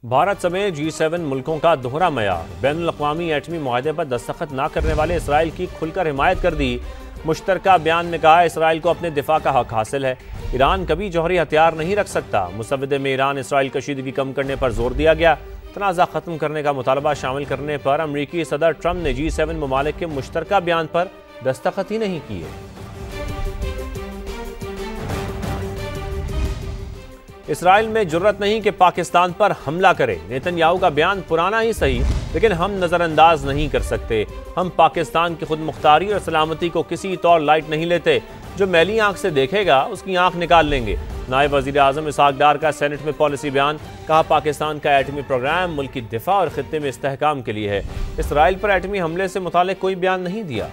भारत समेत G7 मुल्कों का दोहरा मयार। बैनुल-अक़वामी एटमी मुआहदे पर दस्तखत न करने वाले इसराइल की खुलकर हिमायत कर दी। मुश्तरका बयान में कहा इसराइल को अपने दिफा का हक हासिल है। ईरान कभी जौहरी हथियार नहीं रख सकता। मुसव्वदे में ईरान इसराइल कशीदगी कम करने पर जोर दिया गया। तनाज़ा ख़त्म करने का मुतालबा शामिल करने पर अमरीकी सदर ट्रंप ने G7 ममालिक के मुश्तरका बयान पर दस्तखत ही नहीं किए। इसराइल में जुर्रत नहीं कि पाकिस्तान पर हमला करे। नेतन्याहू का बयान पुराना ही सही, लेकिन हम नज़रअंदाज नहीं कर सकते। हम पाकिस्तान की खुद मुख्तारी और सलामती को किसी तौर लाइट नहीं लेते। जो मैली आंख से देखेगा उसकी आंख निकाल लेंगे। नायब वज़ीर आज़म इसहाक डार का सेनेट में पॉलिसी बयान। कहा पाकिस्तान का एटमी प्रोग्राम मुल्क की दिफा और खित्ते में इस्तेहकाम के लिए है। इसराइल पर एटमी हमले से मुताल्लिक कोई बयान नहीं दिया।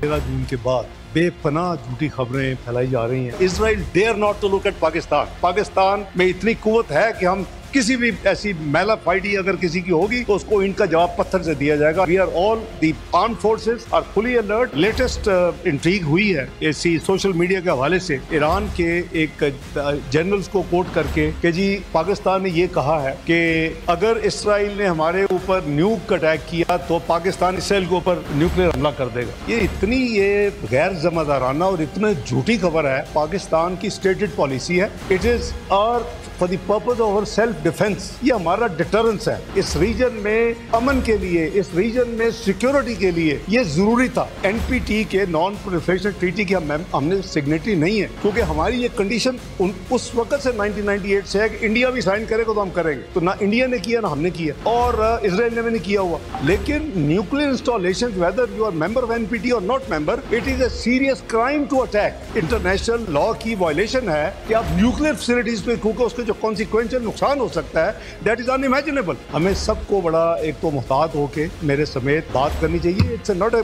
13 जून के बाद बेपनाह झूठी खबरें फैलाई जा रही हैं। Israel dare not to look at Pakistan. Pakistan में इतनी कुव्वत है कि हम किसी भी ऐसी मैला फाइटी अगर किसी की होगी तो उसको इनका जवाब पत्थर से दिया जाएगा। We are all the armed forces are fully alert. Latest इंट्रीग हुई है इसी सोशल मीडिया के हवाले से ईरान के एक जनरल्स को कोट करके कि जी पाकिस्तान ने ये कहा है कि अगर इसराइल ने हमारे ऊपर न्यूक अटैक किया तो पाकिस्तान इसराइल के ऊपर न्यूक्लियर हमला कर देगा। ये गैर जिम्मेदाराना और इतनी झूठी खबर है। पाकिस्तान की स्टेटेड पॉलिसी है। It is hour for the purpose of self defence. ये हमारा डिटरेंस है। इस रीजन में अमन के लिए, इस रीजन में सिक्योरिटी के लिए ये जरूरी था। NPT के नॉन प्रोलिफरेशन ट्रीटी की हमने सिग्नेटरी नहीं है, क्योंकि हमारी ये कंडीशन उस वक्त से 1998 से है कि इंडिया भी साइन करेगा तो हम करेंगे। तो ना इंडिया ने किया ना हमने किया, और इसराइल ने भी नहीं किया हुआ। लेकिन nuclear installation, whether you are member of NPT और not member, it is a serious crime to attack. International law की वायलेशन है कि आप न्यूक्लियर फैसिलिटीज पे, क्योंकि उसके जो कॉन्सिक्वेंशियल नुकसान हो सकता है, दैट इज अनइमेजिनेबल। हमें सबको बड़ा एक तो मुहतात होके मेरे समेत बात करनी चाहिए। इट्स नॉट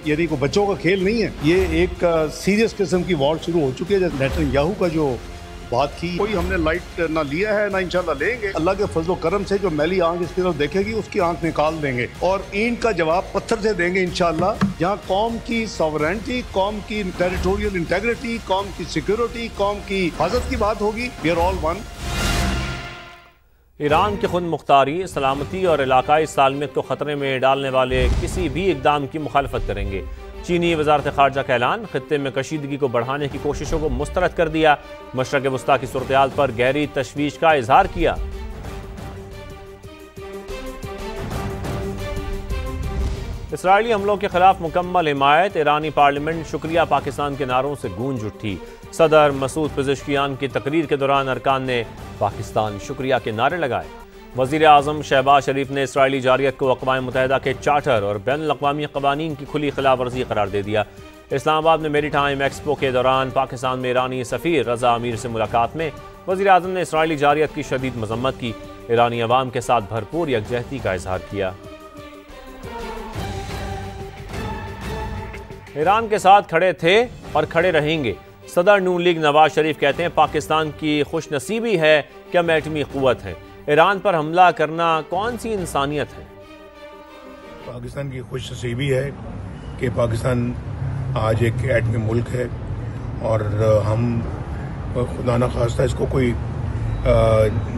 यानी को बच्चों का खेल नहीं है। ये एक सीरियस किस्म की वॉर शुरू हो चुकी है। नेतन्याहू का जो बात की, कोई हमने लाइट ना लिया है ना इंशाल्लाह लेंगे। अल्लाह के फजलो करम से जो मैली आंख इसकी तरफ देखेगी उसकी आंख निकाल देंगे और ईंट का जवाब पत्थर से देंगे इंशाल्लाह। जहाँ कौम की सॉवरेनिटी, कौम की टेरिटोरियल इंटेग्रिटी, कौम की सिक्योरिटी, कौम की हिफाजत की बात होगी, we are all one. Iran की खुद मुख्तारी, सलामती और इलाकाई सालमियत को खतरे में डालने वाले किसी भी इकदाम की मुखालफत करेंगे। चीनी वजारत खारजा का ऐलान। खित्ते में कशीदगी को बढ़ाने की कोशिशों को मुस्तरद कर दिया। मशरक़ वस्ता की सूरत-ए-हाल पर गहरी तशवीश का इजहार किया। इसराइली हमलों के खिलाफ मुकम्मल हिमायत। ईरानी पार्लियामेंट शुक्रिया पाकिस्तान के नारों से गूंज उठी। सदर मसूद पेज़ेश्कियान की तकरीर के दौरान अरकान ने पाकिस्तान शुक्रिया के नारे लगाए। वज़ीर आज़म शहबाज शरीफ ने इसराइली जारियत को अक़वाम मुत्तहिदा के चार्टर और बैनुल-अक़वामी क़वानीन की खुली खिलाफ वर्जी करार दे दिया। इस्लामाबाद में मेरीटाइम एक्सपो के दौरान पाकिस्तान में ईरानी सफ़ीर रज़ा अमीर से मुलाकात में वज़ीर आज़म ने इसराइली जारियत की शदीद मज़म्मत की। ईरानी अवाम के साथ भरपूर यकजहती का इजहार किया। ईरान के साथ खड़े थे और खड़े रहेंगे। सदर नून लीग नवाज शरीफ कहते हैं पाकिस्तान की खुशनसीबी है कि हम एटमी क़ुव्वत हैं। ईरान पर हमला करना कौन सी इंसानियत है? पाकिस्तान की खुशनसीबी है कि पाकिस्तान आज एक एटमी मुल्क है और हम खुदा न खास्ता इसको कोई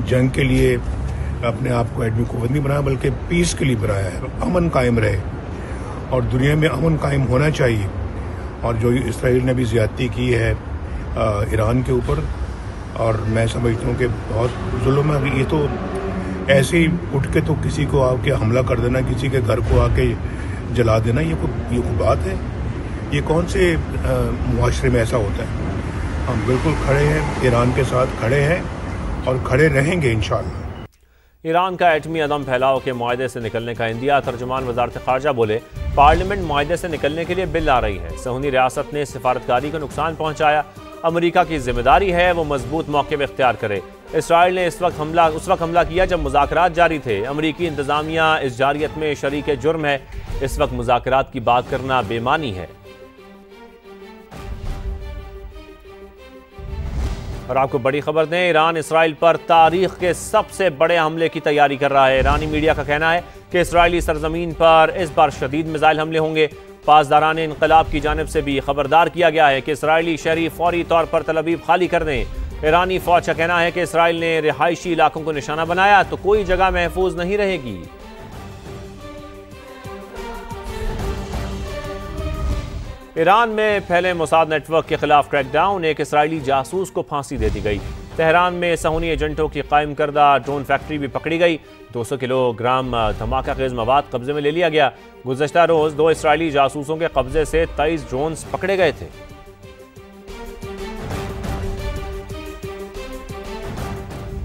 जंग के लिए अपने आप को एटमी क़ुव्वत नहीं बनाया, बल्कि पीस के लिए बनाया है। अमन कायम रहे और दुनिया में अमन कायम होना चाहिए। और जो इसराइल ने भी ज़्यादती की है ईरान के ऊपर, और मैं समझता हूँ कि बहुत जुल्म है। ये तो ऐसे ही उठ के तो किसी को आके हमला कर देना, किसी के घर को आके जला देना, ये कोई बात है? ये कौन से मुआशरे में ऐसा होता है? हम बिल्कुल खड़े हैं, ईरान के साथ खड़े हैं और खड़े रहेंगे इंशाअल्लाह। ईरान का एटमी अदम फैलाव के मुआहदे से निकलने का इंदिया। तर्जुमान वजारत खारजा बोले पार्लियामेंट मुआहदे से निकलने के लिए बिल ला रही है। सहूनी रियासत ने सिफारतकारी को नुकसान पहुंचाया। अमेरिका की जिम्मेदारी है वो मजबूत मौके में इख्तियार करे। इसराइल ने उस वक्त हमला किया जब मुज़ाकरात जारी थे। अमेरिकी इंतजामिया इस जारियत में शरीक जुर्म है। इस वक्त मुज़ाकरात की बात करना बेमानी है। और आपको बड़ी खबर दें, ईरान इसराइल पर तारीख के सबसे बड़े हमले की तैयारी कर रहा है। ईरानी मीडिया का कहना है कि इसराइली सरजमीन पर इस बार शदीद मिसाइल हमले होंगे। पासदारान इनकलाब की जानिब से भी खबरदार किया गया है कि इसराइली शहरी फौरी तौर पर तल अवीव खाली कर दें। ईरानी फौज का कहना है कि इसराइल ने रिहायशी इलाकों को निशाना बनाया तो कोई जगह महफूज नहीं रहेगी। ईरान में फैले मोसाद नेटवर्क के खिलाफ क्रैकडाउन, एक इसराइली जासूस को फांसी दे दी गई। तेहरान में सहूनी एजेंटों की कायम करदा ड्रोन फैक्ट्री भी पकड़ी गई। 200 किलोग्राम धमाका खेज मवाद कब्जे में ले लिया गया। गुज़श्ता रोज 2 इसराइली जासूसों के कब्जे से 23 ड्रोन्स पकड़े गए थे।